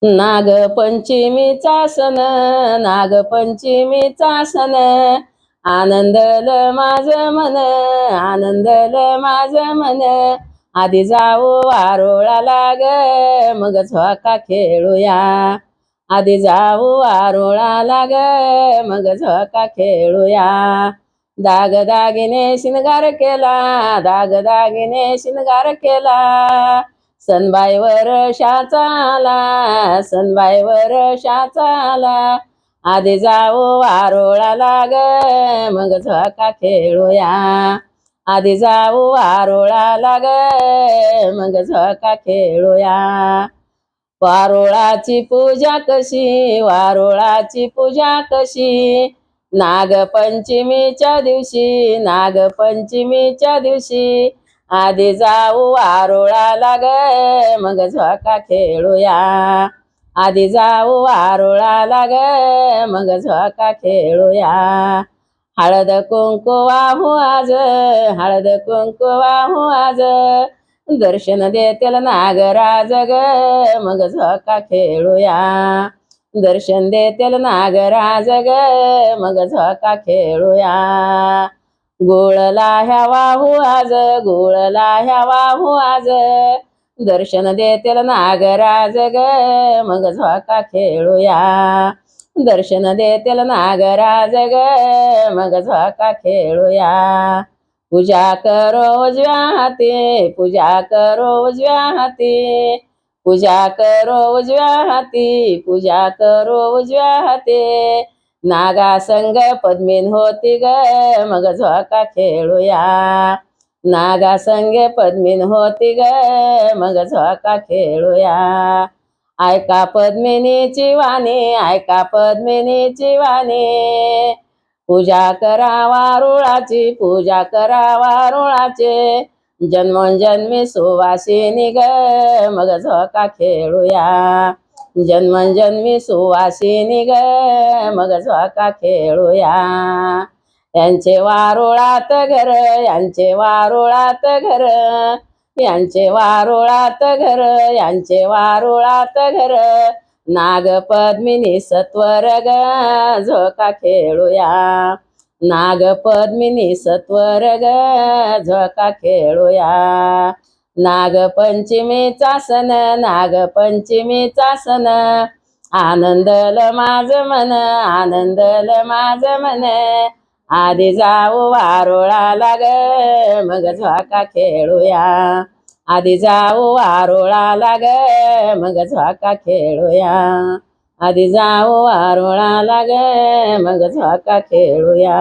नागपंचमीचा सण, नागपंचमीचा सण, आनंदल माझ मन, आनंदल माझ मन. आधी जाऊ वारोळाला ग, मग झोका खेळूया. आधी जाऊ वारोळाला ग, मग झोका खेळूया. दागदागिने शिंगार केला, दागदागिने शिंगार केला. सनबाई वर्षाचा आला, सनबाई वर्षाचा आला. आधी जाऊ वारोळाला ग, मग झोका खेळूया. आधी जाऊ वारोळाला ग, मग झोका खेळूया. वारोळाची पूजा कशी, वारोळाची पूजा कशी. नागपंचमीच्या दिवशी, नागपंचमीच्या दिवशी. आधी जाऊ वारोळाला ग, मग झोका खेळूया. आधी जाऊ वारोळाला ग, मग झोका खेळूया. हळद कुंकू वाहू आज, हळद कुंकू वाहू आज. दर्शन देतील नागराज ग, मग झोका खेळूया. दर्शन देतील नागराज ग, मग झोका खेळूया. गोळ लाह्या वाहू आज, गोळ लाह्या वाहू आज. दर्शन देतील नागराज ग, मग झोका खेळूया. दर्शन देतील नागराज ग, मग झोका खेळूया. पूजा करो उजव्या हाती, पूजा करो उजव्या हाती. पूजा करो उजव्या हाती, पूजा करो उजव्या हाती. नागा संग पद्मीन होती ग, मग झोका खेळूया. नागा संग पद्मीन होती ग, मग झोका खेळूया. ऐका पद्मिनीची वाणी, ऐका पद्मिनीची वाणी. पूजा करा वारुळाची, पूजा करा वारुळाचे. जन्मोजन्मी सुवासिनी ग, मग झोका खेळूया. जन्मोजन्मी सुवासिनी ग, मग झोका खेळूया. यांचे वारुळात घर, यांचे वारुळात घर. यांचे वारुळात घर, यांचे वारुळात घर. नागपद्मिनी सत्वर ग, झोका खेळूया. नागपद्मिनी सत्वर ग, झोका खेळूया. नागपंचमीचा सण, नागपंचमीचा सण. आनंदल माझ मन, आनंदल माझ मन. आधी जाऊ वारोळाला ग, मग झोका खेळूया. आधी जाऊ वारोळाला ग, मग झोका खेळूया. आधी जाऊ वारोळाला ग, मग झोका खेळूया.